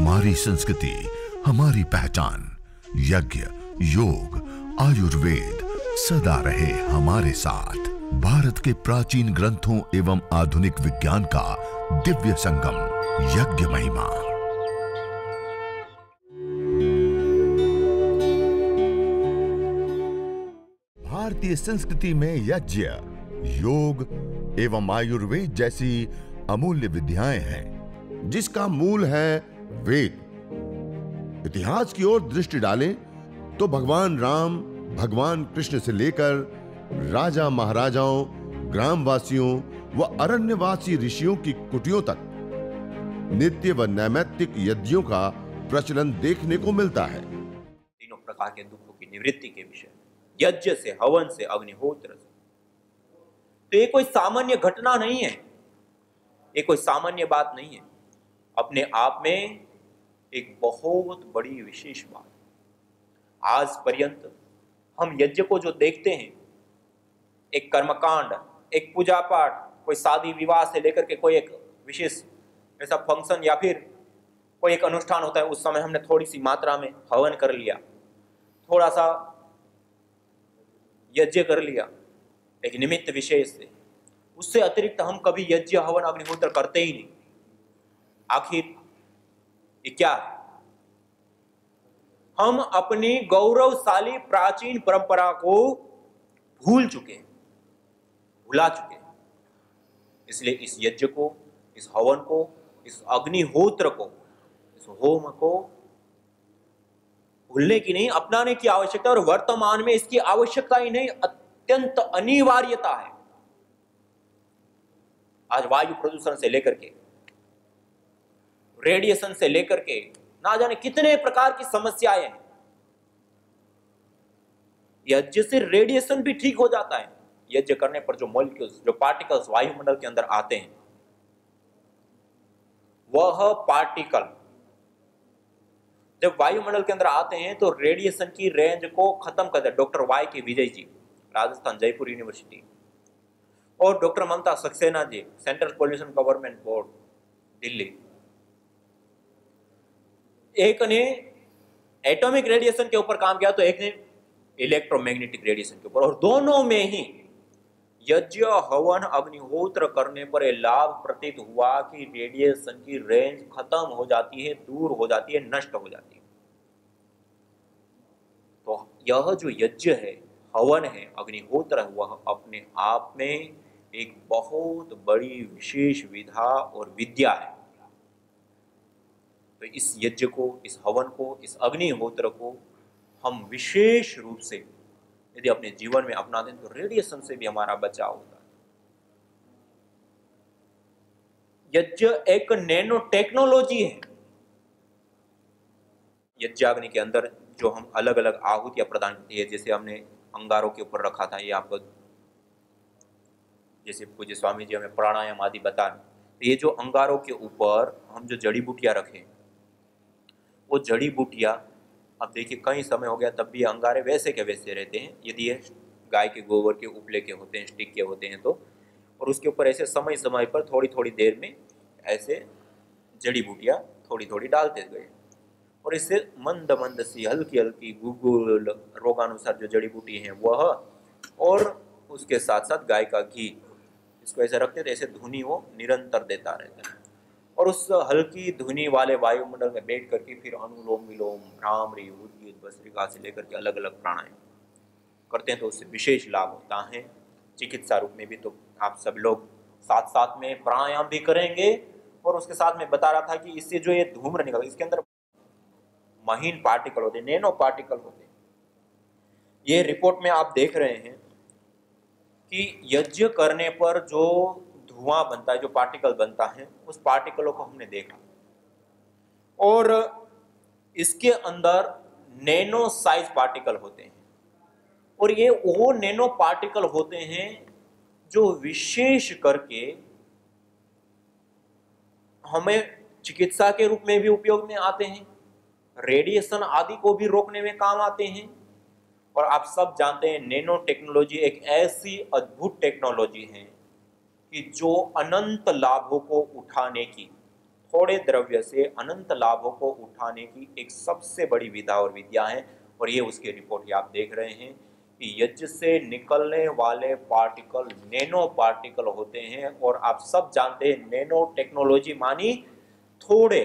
हमारी संस्कृति, हमारी पहचान। यज्ञ, योग, आयुर्वेद सदा रहे हमारे साथ। भारत के प्राचीन ग्रंथों एवं आधुनिक विज्ञान का दिव्य संगम, यज्ञ महिमा। भारतीय संस्कृति में यज्ञ, योग एवं आयुर्वेद जैसी अमूल्य विद्याएं हैं, जिसका मूल है वेद। इतिहास की ओर दृष्टि डालें तो भगवान राम, भगवान कृष्ण से लेकर राजा महाराजाओं, ग्रामवासियों व अरण्यवासी ऋषियों की कुटियों तक नित्य व नैमित्तिक यज्ञों का प्रचलन देखने को मिलता है। तीनों प्रकार के दुखों की निवृत्ति के विषय, यज्ञ से, हवन से, अग्निहोत्र से। तो ये कोई सामान्य घटना नहीं है, ये कोई सामान्य बात नहीं है, अपने आप में एक बहुत बड़ी विशेष बात। आज पर्यंत हम यज्ञ को जो देखते हैं, एक कर्मकांड, एक पूजा पाठ, कोई शादी विवाह से लेकर के कोई एक विशेष ऐसा फंक्शन या फिर कोई एक अनुष्ठान होता है, उस समय हमने थोड़ी सी मात्रा में हवन कर लिया, थोड़ा सा यज्ञ कर लिया एक निमित्त विशेष से। उससे अतिरिक्त हम कभी यज्ञ, हवन, अग्निहोत्र करते ही नहीं। आखिर ये क्या है? हम अपनी गौरवशाली प्राचीन परंपरा को भूल चुके हैं, भुला चुके हैं। इसलिए इस यज्ञ को, इस हवन को, इस अग्निहोत्र को, इस होम को भूलने की नहीं, अपनाने की आवश्यकता। और वर्तमान में इसकी आवश्यकता ही नहीं, अत्यंत अनिवार्यता है। आज वायु प्रदूषण से लेकर के, रेडिएशन से लेकर के, ना जाने कितने प्रकार की समस्याएं हैं। यज्ञ से रेडिएशन भी ठीक हो जाता है। यज्ञ करने पर जो मॉलिक्यूल्स, जो पार्टिकल्स वायुमंडल के अंदर आते हैं, वह पार्टिकल जब वायुमंडल के अंदर आते हैं तो रेडिएशन की रेंज को खत्म कर देते। Doctor Y K Vijay ji, Rajasthan, Jaipur university, और doctor Mamta Saxena ji, central pollution government board, Delhi, एक ने एटॉमिक रेडिएशन के ऊपर काम किया तो एक ने इलेक्ट्रोमैग्नेटिक रेडिएशन के ऊपर। और दोनों में ही यज्ञ, हवन, अग्निहोत्र करने पर यह लाभ प्रतीत हुआ कि रेडिएशन की रेंज खत्म हो जाती है, दूर हो जाती है, नष्ट हो जाती है। तो यह जो यज्ञ है, हवन है, अग्निहोत्र है, वह अपने आप में एक बहुत बड़ी विशेष विधा और विद्या है। तो इस यज्ञ को, इस हवन को, इस अग्निहोत्र को हम विशेष रूप से यदि अपने जीवन में अपना दें तो रेडिएशन से भी हमारा बचाव होता है। यज्ञ एक नैनो टेक्नोलॉजी है। यज्ञाग्नि के अंदर जो हम अलग अलग आहुतियां प्रदान करती है, जैसे हमने अंगारों के ऊपर रखा था, ये आपको जैसे पूज्य स्वामी जी हमें प्राणायाम आदि बता, तो ये जो अंगारों के ऊपर हम जो जड़ी बूटियां रखें, वो जड़ी बूटियां, अब देखिए कई समय हो गया तब भी अंगारे वैसे के वैसे रहते हैं। यदि ये गाय के गोबर के उपले के होते हैं, स्टिक के होते हैं तो, और उसके ऊपर ऐसे समय समय पर थोड़ी थोड़ी देर में ऐसे जड़ी बूटियां थोड़ी थोड़ी डालते गए, और इससे मंद मंद सी हल्की हल्की गुगुल रोगानुसार जो जड़ी बूटी हैं वह, और उसके साथ साथ गाय का घी, इसको ऐसे रखते थे, ऐसे धुनी वो निरंतर देता रहता है। और उस हल्की धुनी वाले वायुमंडल में बैठ करके फिर अनुलोम विलोम, भ्रामरी, उद्गीत, भस्त्रिका से लेकर के अलग अलग प्राणायाम करते हैं, तो उससे विशेष लाभ होता है। चिकित्सा रूप में भी तो आप सब लोग साथ साथ में प्राणायाम भी करेंगे। और उसके साथ में बता रहा था कि इससे जो ये धूम्र निकल, इसके अंदर महीन पार्टिकल होते हैं, नैनो पार्टिकल होते हैं। ये रिपोर्ट में आप देख रहे हैं कि यज्ञ करने पर जो धुआं बनता है, जो पार्टिकल बनता है, उस पार्टिकलों को हमने देखा, और इसके अंदर नैनो साइज पार्टिकल होते हैं। और ये वो नैनो पार्टिकल होते हैं जो विशेष करके हमें चिकित्सा के रूप में भी उपयोग में आते हैं, रेडिएशन आदि को भी रोकने में काम आते हैं। और आप सब जानते हैं नैनो टेक्नोलॉजी एक ऐसी अद्भुत टेक्नोलॉजी है कि जो अनंत लाभों को उठाने की थोड़े द्रव्य से अनंत लाभों को उठाने की एक सबसे बड़ी विधा और विद्या है। और ये उसकी रिपोर्ट आप देख रहे हैं कि यज्ञ से निकलने वाले पार्टिकल नैनो पार्टिकल होते हैं। और आप सब जानते हैं नैनो टेक्नोलॉजी मानी थोड़े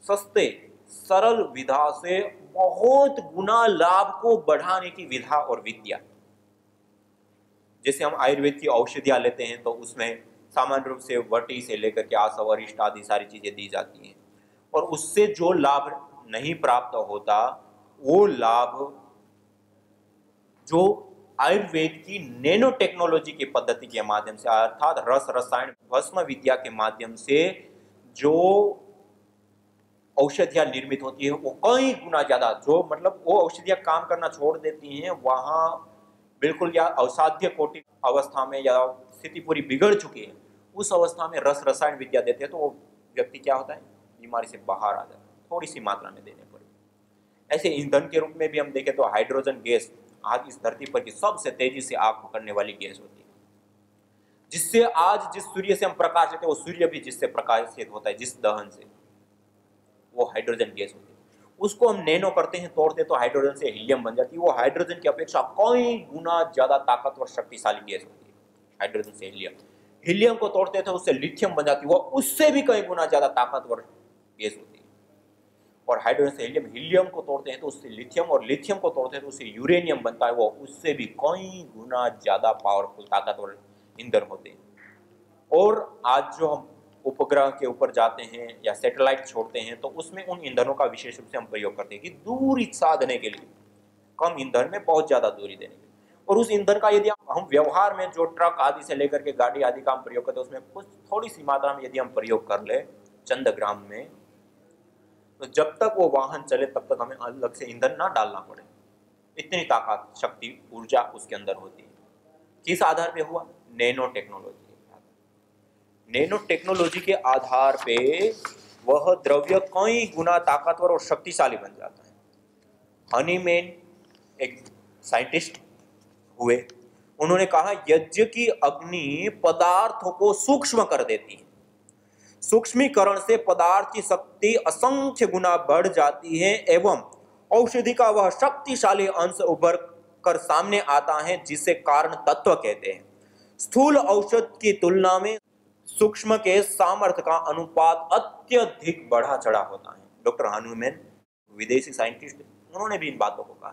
सस्ते सरल विधा से बहुत गुना लाभ को बढ़ाने की विधा और विद्या। जैसे हम आयुर्वेद की औषधियां लेते हैं तो उसमें सामान्य रूप से वटी से लेकर के आसव अरिष्ट आदि सारी चीजें दी जाती हैं, और उससे जो लाभ नहीं प्राप्त होता वो लाभ जो आयुर्वेद की नैनो टेक्नोलॉजी की पद्धति के माध्यम से अर्थात रस रसायन भस्म विद्या के माध्यम से जो औषधियां निर्मित होती है वो कई गुना ज्यादा, जो मतलब वो औषधियां काम करना छोड़ देती हैं वहां बिल्कुल या असाध्य कोटि अवस्था में या स्थिति पूरी बिगड़ चुकी है, उस अवस्था में रस रसायन विद्या देते हैं तो वो व्यक्ति क्या होता है, बीमारी से बाहर आ जाता है, थोड़ी सी मात्रा में देने पर। ऐसे ईंधन के रूप में भी हम देखें तो हाइड्रोजन गैस आज इस धरती पर की सबसे तेजी से आग पकड़ने वाली गैस होती है, जिससे आज जिस सूर्य से हम प्रकाश लेते हैं वो सूर्य भी जिससे प्रकाशित होता है, जिस दहन से, वो हाइड्रोजन गैस होती है। उसको हम नैनो करते हैं, तोड़ते तो हाइड्रोजन से हीलियम बन जाती है। वो हाइड्रोजन की अपेक्षा कई गुना ज्यादा ताकतवर शक्तिशाली गैस होती है हाइड्रोजन से हीलियम। हीलियम को तोड़ते थे उससे लिथियम बन जाती है, वो उससे भी कई गुना ज्यादा ताकतवर गैस होती है। और हाइड्रोजन से हीलियम, हीलियम को तोड़ते हैं तो उससे लिथियम, और लिथियम को तोड़ते हैं तो उससे यूरेनियम बनता है, वो उससे भी कई गुना ज्यादा पावरफुल ताकतवर ईंधन होते हैं। और आज जो हम उपग्रह के ऊपर जाते हैं या सैटेलाइट छोड़ते हैं तो उसमें उन ईंधनों का विशेष रूप से हम प्रयोग करते हैं कि दूरी साधने के लिए, कम ईंधन में बहुत ज्यादा दूरी देने के लिए। और उस ईंधन का यदि हम व्यवहार में जो ट्रक आदि से लेकर के गाड़ी आदि का हम प्रयोग करते हैं उसमें कुछ थोड़ी सी मात्रा में यदि हम प्रयोग कर ले चंद ग्राम में, तो जब तक वो वाहन चले तब तक हमें अलग से ईंधन ना डालना पड़े, इतनी ताकत शक्ति ऊर्जा उसके अंदर होती है। किस आधार पे हुआ? Nano technology. नैनो टेक्नोलॉजी के आधार पे वह द्रव्य कई गुना ताकतवर और शक्तिशाली बन जाता है। हनीमैन एक साइंटिस्ट हुए, उन्होंने कहा यज्ञ की अग्नि पदार्थों को सूक्ष्म कर देती है, सूक्ष्मीकरण से पदार्थ की शक्ति असंख्य गुना बढ़ जाती है एवं औषधि का वह शक्तिशाली अंश उभर कर सामने आता है जिसे कारण तत्व कहते हैं। स्थूल औषध की तुलना में सूक्ष्म के सामर्थ्य का अनुपात अत्यधिक बढ़ा चढ़ा होता है। डॉक्टर हनीमैन विदेशी साइंटिस्ट, उन्होंने भी इन बातों को कहा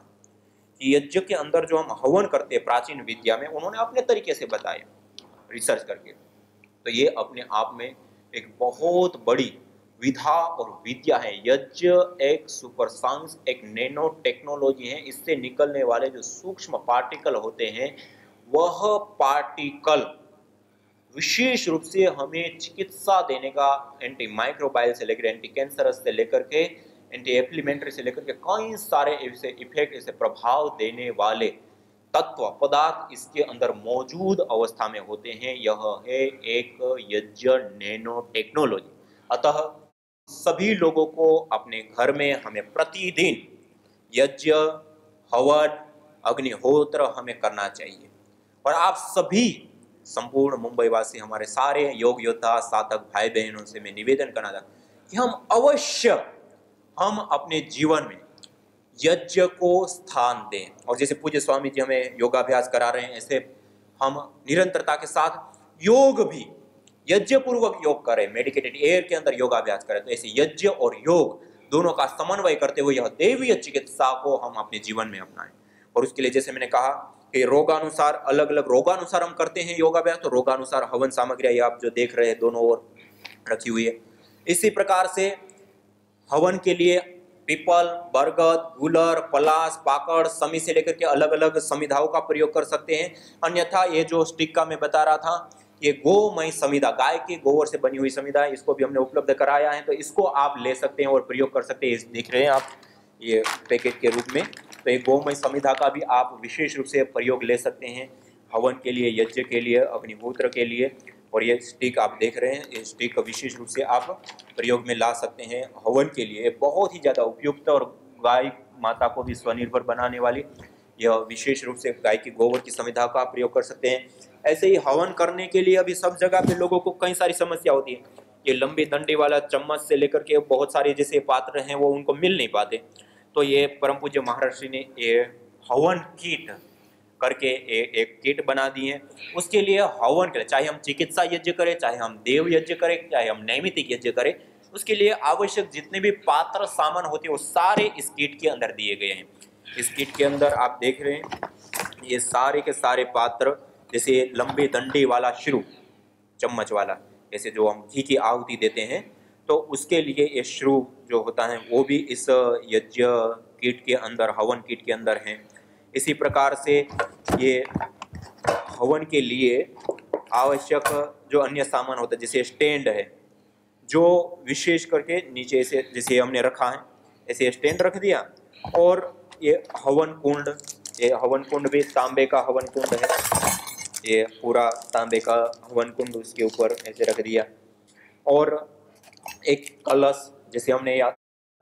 कि यज्ञ के अंदर जो हम हवन करते हैं प्राचीन विद्या में, उन्होंने अपने तरीके से बताया रिसर्च करके। तो ये अपने आप में एक बहुत बड़ी विधा और विद्या है। यज्ञ एक सुपर साइंस, एक नैनो टेक्नोलॉजी है। इससे निकलने वाले जो सूक्ष्म पार्टिकल होते हैं वह पार्टिकल विशेष रूप से हमें चिकित्सा देने का, एंटी माइक्रोबायल से लेकर एंटी कैंसरस से लेकर के एंटी एफ्लिमेंट्री से लेकर के कई सारे ऐसे इफेक्ट, ऐसे प्रभाव देने वाले तत्व पदार्थ इसके अंदर मौजूद अवस्था में होते हैं। यह है एक यज्ञ नैनो टेक्नोलॉजी। अतः सभी लोगों को अपने घर में हमें प्रतिदिन यज्ञ, हवन, अग्निहोत्र हमें करना चाहिए। और आप सभी संपूर्ण मुंबई वासी, हमारे सारे योग योद्धा साधक भाई बहनों से मैं निवेदन करना चाहता हूं कि हम अवश्य हम अपने जीवन में यज्ञ को स्थान दें। और जैसे पूज्य स्वामी जी हमें योगाभ्यास करा रहे हैं, ऐसे हम निरंतरता के साथ योग भी यज्ञ पूर्वक योग करें, मेडिकेटेड एयर के अंदर योगाभ्यास करें। तो ऐसे यज्ञ और योग दोनों का समन्वय करते हुए यह दैवीय चिकित्सा को हम अपने जीवन में अपनाएं। और उसके लिए जैसे मैंने कहा कि रोगानुसार, अलग अलग रोगानुसार हम करते हैं योगाभ्यास, तो रोगानुसार हवन सामग्री आप जो देख रहे हैं दोनों ओर रखी हुई है। इसी प्रकार से हवन के लिए पीपल, बरगद, गुलर, पलाश, पाकड़, समी से लेकर के अलग अलग समिधाओं का प्रयोग कर सकते हैं। अन्यथा ये जो स्टिक का मैं बता रहा था, ये गोमय समिधा, गाय के गोबर से बनी हुई समिधा है, इसको भी हमने उपलब्ध कराया है, तो इसको आप ले सकते हैं और प्रयोग कर सकते हैं। देख रहे हैं आप ये पैकेट के रूप में, तो ये गोमय समिधा का भी आप विशेष रूप से प्रयोग ले सकते हैं हवन के लिए, यज्ञ के लिए, अग्निहोत्र के लिए। और ये स्टिक आप देख रहे हैं, ये स्टिक विशेष रूप से आप प्रयोग में ला सकते हैं हवन के लिए। बहुत ही ज़्यादा उपयुक्त और गाय माता को भी स्वनिर्भर बनाने वाली यह विशेष रूप से गाय की गोबर की समिधा का प्रयोग कर सकते हैं। ऐसे ही हवन करने के लिए अभी सब जगह पे लोगों को कई सारी समस्या होती है। ये लंबी डंडी वाला चम्मच से लेकर के बहुत सारे जैसे पात्र हैं वो उनको मिल नहीं पाते, तो ये परम पूज्य महर्षि ने ये हवन कीट करके एक किट बना दी है। उसके लिए हवन करें, चाहे हम चिकित्सा यज्ञ करें, चाहे हम देव यज्ञ करें, चाहे हम नैमित्तिक यज्ञ करें, उसके लिए आवश्यक जितने भी पात्र सामान होते हैं वो सारे इस किट के अंदर दिए गए हैं। इस किट के अंदर आप देख रहे हैं ये सारे के सारे पात्र, जैसे लंबे डंडे वाला श्रु चम्मच वाला, जैसे जो हम घी की आहुति देते हैं, तो उसके लिए ये श्रु जो होता है वो भी इस यज्ञ किट के अंदर, हवन किट के अंदर है। इसी प्रकार से ये हवन के लिए आवश्यक जो अन्य सामान होता है, जैसे स्टैंड है, जो विशेष करके नीचे से जैसे हमने रखा है ऐसे स्टैंड रख दिया, और ये हवन कुंड भी तांबे का हवन कुंड है, ये पूरा तांबे का हवन कुंड उसके ऊपर ऐसे रख दिया। और एक कलश, जैसे हमने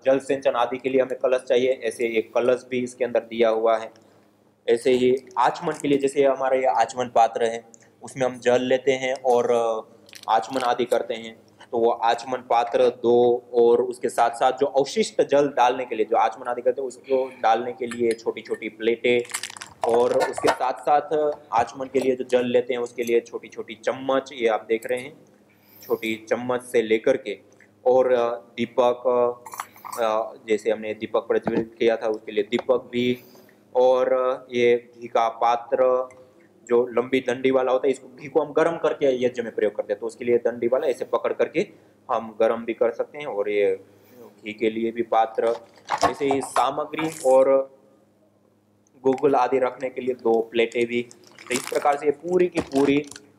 जल सिंचन आदि के लिए हमें कलश चाहिए, ऐसे एक कलश भी इसके अंदर दिया हुआ है। ऐसे ही आचमन के लिए, जैसे हमारा ये आचमन पात्र है उसमें हम जल लेते हैं और आचमन आदि करते हैं, तो वो आचमन पात्र 2, और उसके साथ साथ जो अवशिष्ट जल डालने के लिए जो आचमन आदि करते हैं उसको डालने के लिए छोटी छोटी प्लेटें, और उसके साथ साथ आचमन के लिए जो जल लेते हैं उसके लिए छोटी छोटी चम्मच, ये आप देख रहे हैं छोटी चम्मच से लेकर के, और दीपक, जैसे हमने दीपक प्रज्वलित किया था उसके लिए दीपक भी, और ये घी का पात्र जो लंबी डंडी वाला होता है, इसको घी को हम गर्म करके यज्ञ में प्रयोग करते हैं, तो उसके लिए डंडी वाला ऐसे पकड़ करके हम गर्म भी कर सकते हैं। और ये घी के लिए भी पात्र, ऐसे ही सामग्री और गुगल आदि रखने के लिए 2 प्लेटें भी। तो इस प्रकार से ये पूरी की पूरी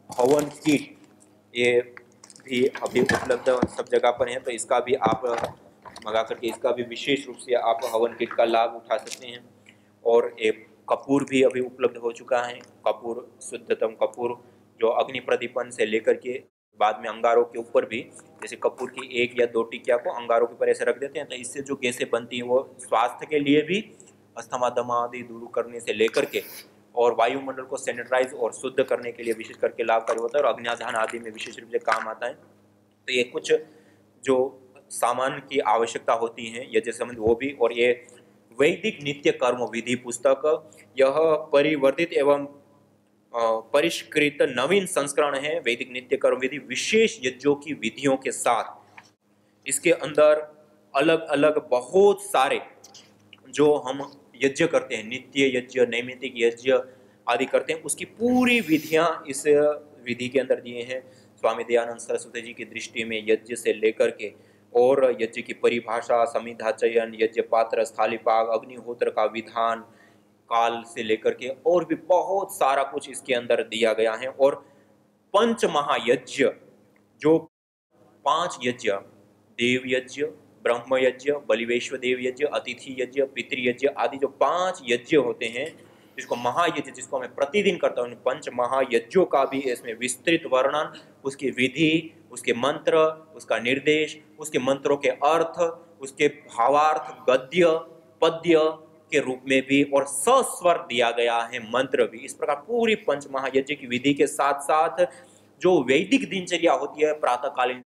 हवन किट ये भी अभी उपलब्ध सब जगह पर है, तो इसका भी आप मंगा करके इसका भी विशेष रूप से आप हवन किट का लाभ उठा सकते हैं। और एक कपूर भी अभी उपलब्ध हो चुका है, कपूर, शुद्धतम कपूर, जो अग्नि प्रदीपन से लेकर के बाद में अंगारों के ऊपर भी, जैसे कपूर की 1 या 2 टिकिया को अंगारों के ऊपर ऐसे रख देते हैं, तो इससे जो गैसें बनती हैं वो स्वास्थ्य के लिए भी, अस्थमा दमा आदि दूर करने से लेकर के, और वायुमंडल को सैनिटाइज और शुद्ध करने के लिए विशेष करके लाभकारी होता है, और अग्न्याधान आदि में विशेष रूप से काम आता है। तो ये कुछ जो सामान की आवश्यकता होती है यज्ञ संबंध वो भी। और ये वैदिक नित्य कर्म विधि पुस्तक, यह परिवर्तित एवं परिष्कृत नवीन संस्करण है वैदिक नित्य कर्म विधि, विशेष यज्ञों की विधियों के साथ। इसके अंदर अलग अलग बहुत सारे जो हम यज्ञ करते हैं, नित्य यज्ञ, नैमित्तिक यज्ञ आदि करते हैं, उसकी पूरी विधियां इस विधि के अंदर दिए हैं। स्वामी दयानंद सरस्वती जी की दृष्टि में यज्ञ से लेकर के, और यज्ञ की परिभाषा, समिधा चयन, यज्ञ पात्र, स्थालीपाग, अग्निहोत्र का विधान, काल से लेकर के, और भी बहुत सारा कुछ इसके अंदर दिया गया है। और पंच महायज्ञ, जो 5 यज्ञ, देव यज्ञ, ब्रह्म यज्ञ, बलिवेश्वर देव यज्ञ, अतिथि यज्ञ, पितृयज्ञ आदि जो 5 यज्ञ होते हैं, जिसको महायज्ञ, जिसको मैं प्रतिदिन करता हूँ, पंच महायज्ञों का भी इसमें विस्तृत वर्णन, उसकी विधि, उसके मंत्र, उसका निर्देश, उसके मंत्रों के अर्थ, उसके भावार्थ, गद्य पद्य के रूप में भी, और सस्वर दिया गया है मंत्र भी। इस प्रकार पूरी पंच महायज्ञ की विधि के साथ साथ जो वैदिक दिनचर्या होती है, प्रातःकालीन,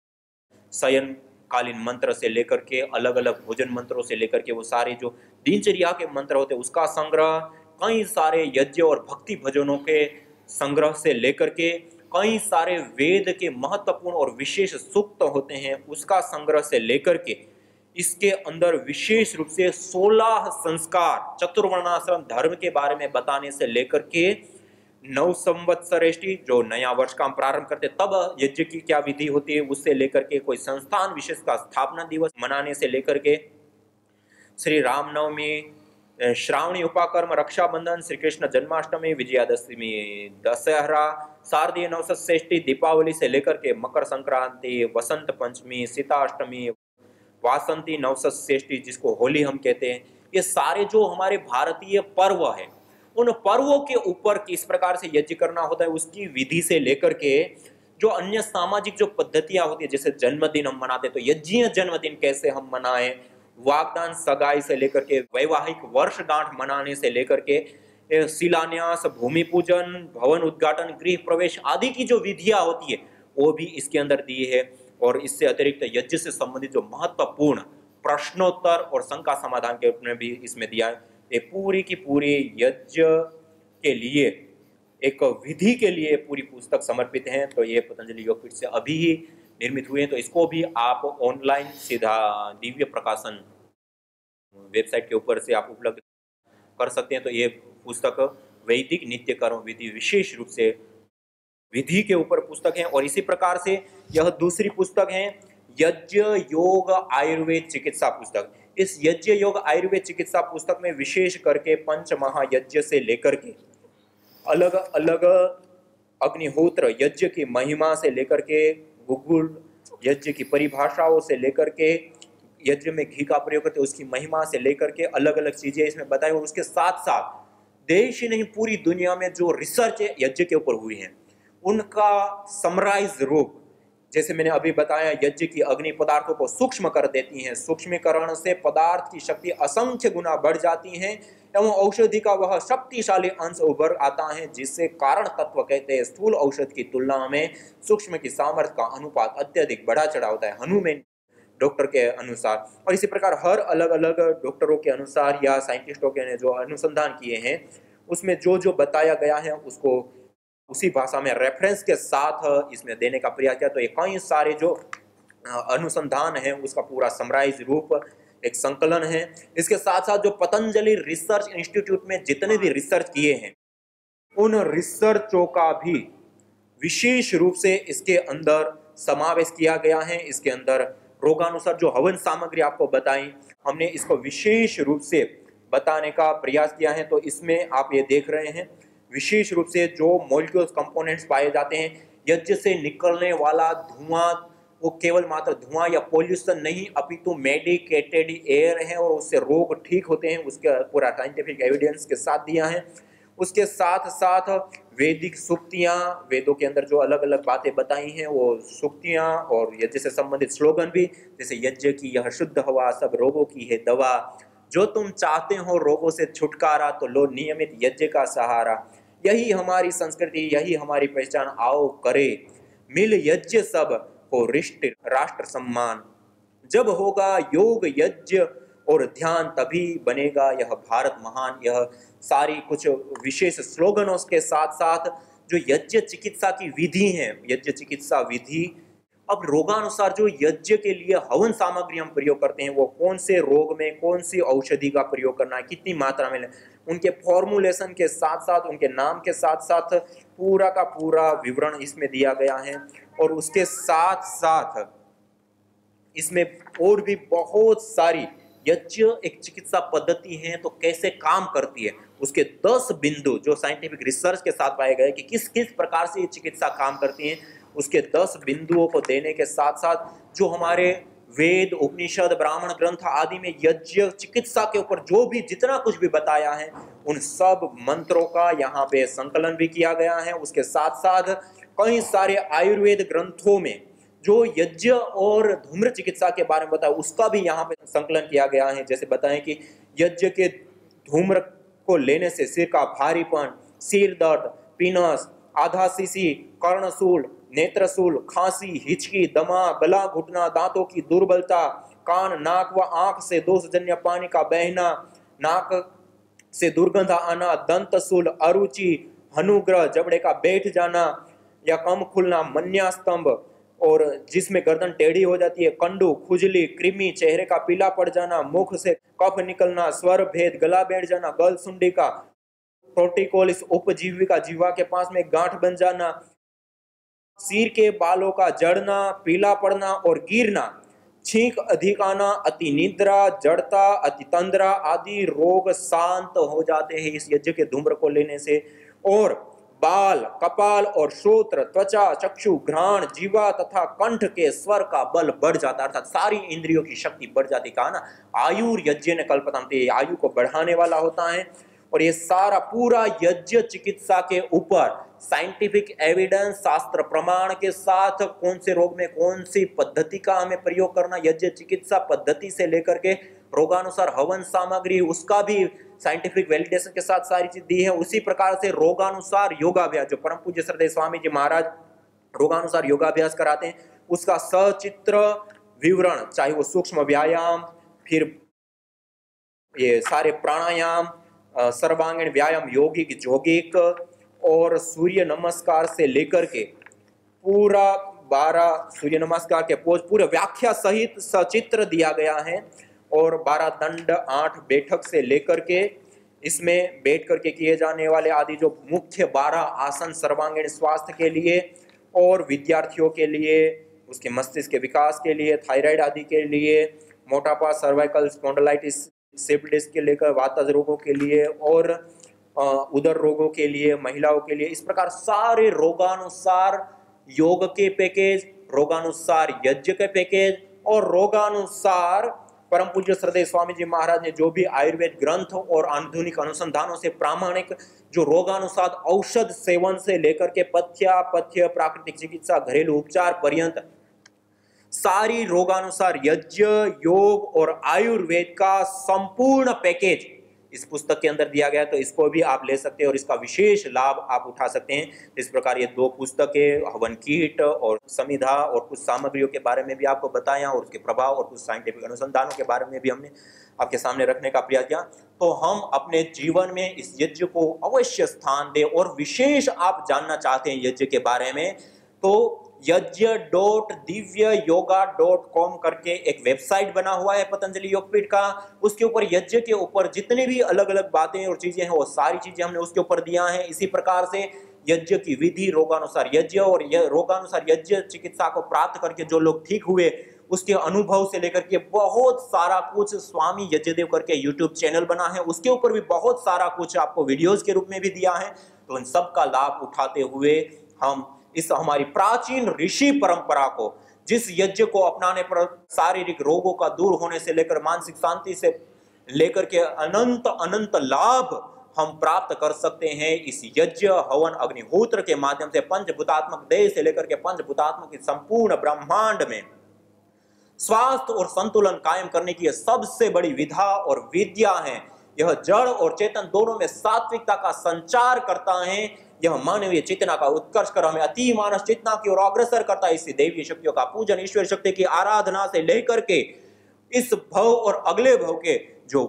शयन कालीन मंत्र से लेकर के, अलग अलग भोजन मंत्रों से लेकर के, वो सारे जो दिनचर्या के मंत्र होते हैं उसका संग्रह, कई सारे यज्ञ और भक्ति भजनों के संग्रह से लेकर के, कई सारे वेद के महत्वपूर्ण और विशेष सूक्त होते हैं उसका संग्रह से लेकर के, इसके अंदर विशेष रूप से 16 संस्कार चतुर्वर्णाश्रम धर्म के बारे में बताने से लेकर के, 9 संवत्सरेष्टि जो नया वर्ष का हम प्रारंभ करते तब यज्ञ की क्या विधि होती है उससे लेकर के, कोई संस्थान विशेष का स्थापना दिवस मनाने से लेकर के, श्री रामनवमी, श्रावणी उपाकर्म, रक्षाबंधन, श्री कृष्ण जन्माष्टमी, विजयादशमी, दशहरा, शारदीय नवसतषष्ठी, दीपावली से लेकर के मकर संक्रांति, वसंत पंचमी, सीताष्टमी, वासंती नवसतषष्ठी जिसको होली हम कहते हैं, ये सारे जो हमारे भारतीय पर्व है, उन पर्वों के ऊपर किस प्रकार से यज्ञ करना होता है उसकी विधि से लेकर के, जो अन्य सामाजिक जो पद्धतियां होती है, जैसे जन्मदिन हम मनाते हैं तो यज्ञीय जन्मदिन कैसे हम मनाएं, वागदान सगाई से लेकर के, वैवाहिक वर्षगांठ मनाने से लेकर के, शिलान्यास, भूमि पूजन, भवन उद्घाटन, गृह प्रवेश आदि की जो विधियां होती है वो भी इसके अंदर दी है। और इससे अतिरिक्त यज्ञ से संबंधित जो महत्वपूर्ण प्रश्नोत्तर और शंका समाधान के रूप में भी इसमें दिया है। ये पूरी की पूरी यज्ञ के लिए, एक विधि के लिए पूरी पुस्तक समर्पित है। तो ये पतंजलि योगपीठ से अभी ही निर्मित हुए हैं, तो इसको भी आप ऑनलाइन सीधा दिव्य प्रकाशन वेबसाइट के ऊपर से आप उपलब्ध कर सकते हैं। तो ये पुस्तक वैदिक नित्य कर्म विधि विशेष रूप से विधि के ऊपर पुस्तक है। और इसी प्रकार से यह दूसरी पुस्तक है यज्ञ योग आयुर्वेद चिकित्सा पुस्तक। इस यज्ञ योग आयुर्वेद चिकित्सा पुस्तक में विशेष करके पंच महायज्ञ से लेकर के अलग अलग अग्निहोत्र यज्ञ की महिमा से लेकर के गुगुल यज्ञ की परिभाषाओं से लेकर के यज्ञ में घी का प्रयोग करते उसकी महिमा से लेकर के अलग अलग चीजें इसमें बताई। और उसके साथ साथ देश ही नहीं पूरी दुनिया में जो रिसर्च यज्ञ के ऊपर हुई है उनका समराइज रूप, जैसे मैंने अभी बताया यज्ञ की अग्नि पदार्थों को सूक्ष्म कर देती हैं, सूक्ष्मीकरण से पदार्थ की शक्ति असंख्य गुना बढ़ जाती है एवं औषधि का वह शक्तिशाली अंश उभर आता है जिससे कारण तत्व कहते हैं। स्थूल औषध की तुलना में सूक्ष्म की सामर्थ्य का अनुपात अत्यधिक बढ़ा चढ़ा होता है हनुमान डॉक्टर के अनुसार। और इसी प्रकार हर अलग अलग डॉक्टरों के अनुसार या साइंटिस्टों के ने जो अनुसंधान किए हैं उसमें जो जो बताया गया है उसको उसी भाषा में रेफरेंस के साथ इसमें देने का प्रयास किया। तो ये कई सारे जो अनुसंधान है उसका पूरा समराइज रूप एक संकलन है। इसके साथ साथ जो पतंजलि रिसर्च इंस्टीट्यूट में जितने भी रिसर्च किए हैं उन रिसर्चों का भी विशेष रूप से इसके अंदर समावेश किया गया है। इसके अंदर रोगानुसार जो हवन सामग्री आपको बताई हमने इसको विशेष रूप से बताने का प्रयास किया है। तो इसमें आप ये देख रहे हैं विशेष रूप से जो मॉलिक्यूल्स कंपोनेंट्स पाए जाते हैं, यज्ञ से निकलने वाला धुआं वो केवल मात्र धुआं या पॉल्यूशन नहीं अपितु मेडिकेटेड एयर है और उससे रोग ठीक होते हैं, उसका पूरा साइंटिफिक एविडेंस के साथ दिया है। उसके साथ साथ वैदिक सुक्तियाँ, वेदों के अंदर जो अलग अलग बातें बताई हैं वो सुक्तियाँ और यज्ञ से संबंधित स्लोगन भी, जैसे यज्ञ की यह शुद्ध हवा सब रोगों की है दवा, जो तुम चाहते हो रोगों से छुटकारा तो लो नियमित यज्ञ का सहारा, यही हमारी संस्कृति यही हमारी पहचान आओ करे मिल यज्ञ सब को रिष्ट राष्ट्र सम्मान, जब होगा योग यज्ञ और ध्यान तभी बनेगा यह भारत महान। यह सारी कुछ विशेष स्लोगनों के साथ साथ जो यज्ञ चिकित्सा की विधि है, यज्ञ चिकित्सा विधि, अब रोगानुसार जो यज्ञ के लिए हवन सामग्री हम प्रयोग करते हैं वो कौन से रोग में कौन सी औषधि का प्रयोग करना है, कितनी मात्रा में, उनके फॉर्मुलेशन के साथ साथ उनके नाम के साथ साथ पूरा का पूरा विवरण इसमें दिया गया है। और उसके साथ साथ इसमें और भी बहुत सारी यज्ञ एक चिकित्सा पद्धति है तो कैसे काम करती है उसके 10 बिंदु जो साइंटिफिक रिसर्च के साथ पाए गए कि किस किस प्रकार से ये चिकित्सा काम करती है, उसके 10 बिंदुओं को देने के साथ साथ जो हमारे वेद उपनिषद ब्राह्मण ग्रंथ आदि में यज्ञ चिकित्सा के ऊपर जो भी जितना कुछ भी बताया है उन सब मंत्रों का यहाँ पे संकलन भी किया गया है। उसके साथ साथ कई सारे आयुर्वेद ग्रंथों में जो यज्ञ और धूम्र चिकित्सा के बारे में बताया उसका भी यहाँ पे संकलन किया गया है। जैसे बताएं कि यज्ञ के धूम्र को लेने से सिर का भारीपन, सिर दर्द, पिनस, आधा सीसी, कर्णशूल, नेत्रशूल, खांसी, हिचकी, दमा, गला घुटना, दांतों की दुर्बलता, कान नाक व आंख से दोषजन्य पानी का बहना, नाक से दुर्गंध आना, दंतशूल, अरुचि, हनुग्रह, जबड़े का बैठ जाना या कम खुलना, मन्यास्तंभ और जिसमें गर्दन टेढ़ी हो जाती है, कंडू, खुजली, कृमि, चेहरे का पीला पड़ जाना, मुख से कफ निकलना, स्वर भेद, गला बैठ जाना, गल सुंडी का, प्रोटिकोलिस उपजीविका, जीवा के पास में गांठ बन जाना, सिर के बालों का जड़ना, पीला पड़ना और गिरना, छींक अधिक आना, अति निद्रा, जड़ता, अति तंद्रा आदि रोग शांत हो जाते हैं इस यज्ञ के धूम्र को लेने से। और बाल, कपाल और श्रोत्र, त्वचा, चक्षु, घ्राण, जीवा तथा कंठ के स्वर का बल बढ़ जाता है, अर्थात सारी इंद्रियों की शक्ति बढ़ जाती। कहा ना आयुर्यज्ञ ने कल्पतम, आयु को बढ़ाने वाला होता है। और ये सारा पूरा यज्ञ चिकित्सा के ऊपर साइंटिफिक एविडेंस, शास्त्र प्रमाण के साथ कौन से रोग में कौन सी पद्धति का हमें प्रयोग करना, यज्ञ चिकित्सा पद्धति से लेकर के रोगानुसार हवन सामग्री उसका भी साइंटिफिक वैलिडेशन के साथ सारी चीज दी है। उसी प्रकार से रोगानुसार योगाभ्यास, जो परम पूज्य श्रद्धेय स्वामी जी महाराज रोगानुसार योगाभ्यास कराते हैं उसका सचित्र विवरण, चाहे वो सूक्ष्म व्यायाम, फिर ये सारे प्राणायाम, सर्वांगीण व्यायाम, योगिक जोगिक और सूर्य नमस्कार से लेकर के पूरा 12 सूर्य नमस्कार के पोज पूरे व्याख्या सहित सचित्र दिया गया है। और 12 दंड, 8 बैठक से लेकर के इसमें बैठ करके किए जाने वाले आदि जो मुख्य 12 आसन सर्वांगीण स्वास्थ्य के लिए और विद्यार्थियों के लिए, उसके मस्तिष्क के विकास के लिए, थायराइड आदि के लिए, मोटापा, सर्वाइकल स्पॉन्डिलाइटिस, स्लिप डिस्क के लेकर वातज रोगों के लिए और उदर रोगों के लिए, महिलाओं के लिए, इस प्रकार सारे रोगानुसार योग के पैकेज, रोगानुसार यज्ञ के पैकेज और रोगानुसार परम पूज्य श्रद्धेय स्वामी जी महाराज ने जो भी आयुर्वेद ग्रंथ और आधुनिक अनुसंधानों से प्रामाणिक जो रोगानुसार औषध सेवन से लेकर के पथ्य प्राकृतिक चिकित्सा, घरेलू उपचार पर्यंत सारी रोगानुसार यज्ञ, योग और आयुर्वेद का संपूर्ण पैकेज इस पुस्तक के अंदर दिया गया है। तो इसको भी आप ले सकते हैं और इसका विशेष लाभ आप उठा सकते हैं। इस प्रकार ये 2 पुस्तकें, हवन कीट और समिधा और कुछ सामग्रियों के बारे में भी आपको बताया और उसके प्रभाव और कुछ साइंटिफिक अनुसंधानों के बारे में भी हमने आपके सामने रखने का प्रयास किया। तो हम अपने जीवन में इस यज्ञ को अवश्य स्थान दें। और विशेष आप जानना चाहते हैं यज्ञ के बारे में, तो यज्ञ.दिव्ययोगा.com करके एक वेबसाइट बना हुआ है पतंजलि योगपीठ का। उसके ऊपर यज्ञ के ऊपर जितने भी अलग अलग बातें और चीजें हैं वो सारी चीजें हमने उसके ऊपर दिया है। इसी प्रकार से यज्ञ की विधि, रोगानुसार यज्ञ और रोगानुसार यज्ञ चिकित्सा को प्राप्त करके जो लोग ठीक हुए उसके अनुभव से लेकर के बहुत सारा कुछ स्वामी यज्ञदेव करके यूट्यूब चैनल बना है, उसके ऊपर भी बहुत सारा कुछ आपको वीडियोज के रूप में भी दिया है। तो इन सब का लाभ उठाते हुए हम इस हमारी प्राचीन ऋषि परंपरा को, जिस यज्ञ को अपनाने पर शारीरिक रोगों का दूर होने से लेकर मानसिक शांति से लेकर के अनंत अनंत लाभ हम प्राप्त कर सकते हैं, इस यज्ञ, हवन, अग्निहोत्र के माध्यम से पंचभूतात्मक देह से लेकर के पंचभूतात्मक की संपूर्ण ब्रह्मांड में स्वास्थ्य और संतुलन कायम करने की सबसे बड़ी विधा और विद्या है। यह जड़ और चेतन दोनों में सात्विकता का संचार करता है। यह मानवीय चेतना का उत्कर्ष कर हमें अति मानस चेतना की ओर अग्रसर करता है। इससे दैवीय शक्तियों का पूजन, ईश्वर शक्ति की आराधना से लेकर के इस भव और अगले भव के जो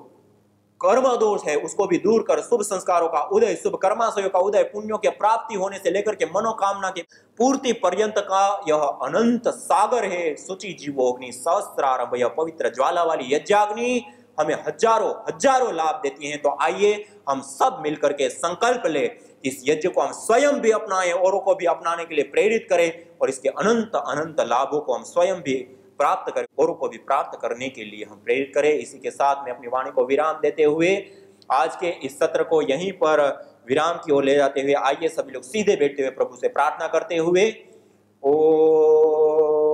कर्म दोष है उसको भी दूर कर शुभ संस्कारों का उदय, शुभ कर्माशयों का उदय, पुण्यों के प्राप्ति होने से लेकर के मनोकामना के पूर्ति पर्यंत का यह अनंत सागर है। शुचि जीवोग्नि सहस्त्रारंभ, यह पवित्र ज्वाला वाली यज्ञाग्नि हमें हजारों लाभ देती हैं। तो आइए हम सब मिलकर के संकल्प ले, इस यज्ञ को हम स्वयं भी अपनाएं, औरों को भी अपनाने के लिए प्रेरित करें और इसके अनंत अनंत लाभों को हम स्वयं भी प्राप्त करें, औरों को भी प्राप्त करने के लिए हम प्रेरित करें। इसी के साथ में अपनी वाणी को विराम देते हुए आज के इस सत्र को यहीं पर विराम की ओर ले जाते हुए आइए सभी लोग सीधे बैठते हुए प्रभु से प्रार्थना करते हुए ओम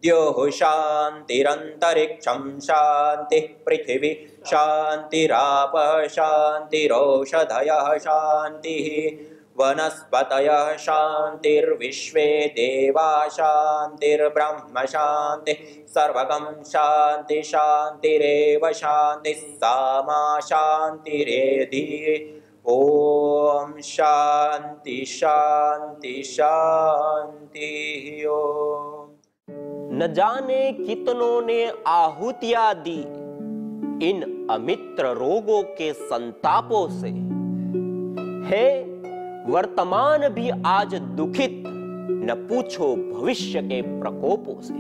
द्योः शान्तिरन्तरिक्षं शान्तिः पृथिवी शान्तिरापः शान्तिरौषधयः शान्तिः वनस्पतयः शान्तिर्विश्वे देवा शान्तिर्ब्रह्म शान्तिः सर्वगं शान्ति शान्तिरेव शान्तिः सामा शान्तिरेधि। ओम शांति शांति शांति। ओम। न जाने कितनों ने आहुतियां दी इन अमित्र रोगों के संतापों से, है वर्तमान भी आज दुखित, न पूछो भविष्य के प्रकोपों से।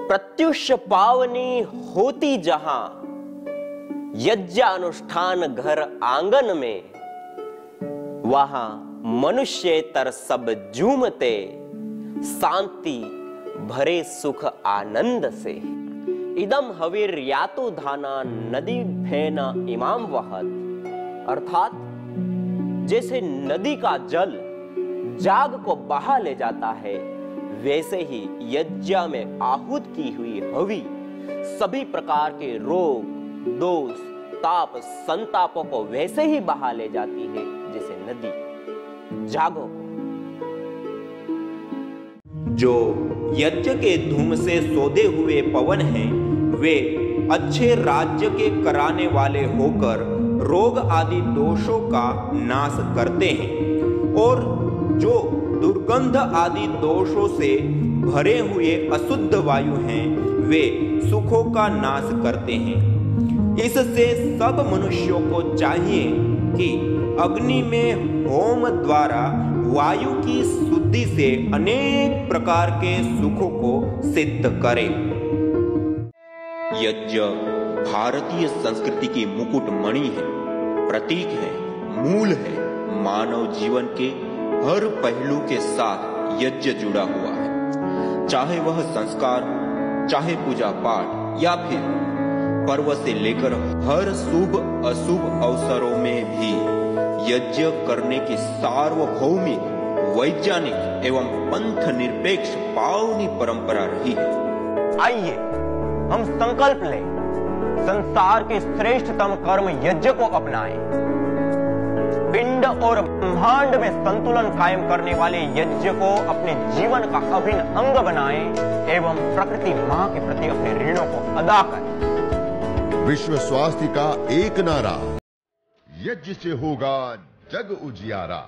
प्रत्युष पावनी होती जहां यज्ञानुष्ठान घर आंगन में, वहां मनुष्येतर सब झूमते शांति भरे सुख आनंद से। इदम हविर्यातो धाना नदी भेना इमाम वहत, अर्थात जैसे नदी का जल जाग को बहा ले जाता है, वैसे ही यज्ञ में आहूत की हुई हवि सभी प्रकार के रोग, दोष, ताप, संतापों को वैसे ही बहा ले जाती है जैसे नदी जागो। जो यज्ञ के धूम से सौदे हुए पवन हैं, वे अच्छे राज्य के कराने वाले होकर रोग आदि दोषों का नाश करते हैं, और जो दुर्गंध आदि दोषों से भरे हुए अशुद्ध वायु हैं, वे सुखों का नाश करते हैं। इससे सब मनुष्यों को चाहिए कि अग्नि में होम द्वारा वायु की शुद्धि से अनेक प्रकार के सुखों को सिद्ध करें। यज्ञ भारतीय संस्कृति की मुकुट मणि है, प्रतीक है, मूल है। मानव जीवन के हर पहलू के साथ यज्ञ जुड़ा हुआ है, चाहे वह संस्कार हो, चाहे पूजा पाठ या फिर पर्व से लेकर हर शुभ अशुभ अवसरों में भी यज्ञ करने की सार्वभौमिक, वैज्ञानिक एवं पंथ निरपेक्ष पावनी परंपरा रही है। आइए हम संकल्प लें, संसार के श्रेष्ठतम कर्म यज्ञ को अपनाएं। पिंड और ब्रह्मांड में संतुलन कायम करने वाले यज्ञ को अपने जीवन का अभिन्न अंग बनाएं एवं प्रकृति मां के प्रति अपने ऋणों को अदा करें। विश्व स्वास्थ्य का एक नारा, यज्ञ से होगा जग उजियारा।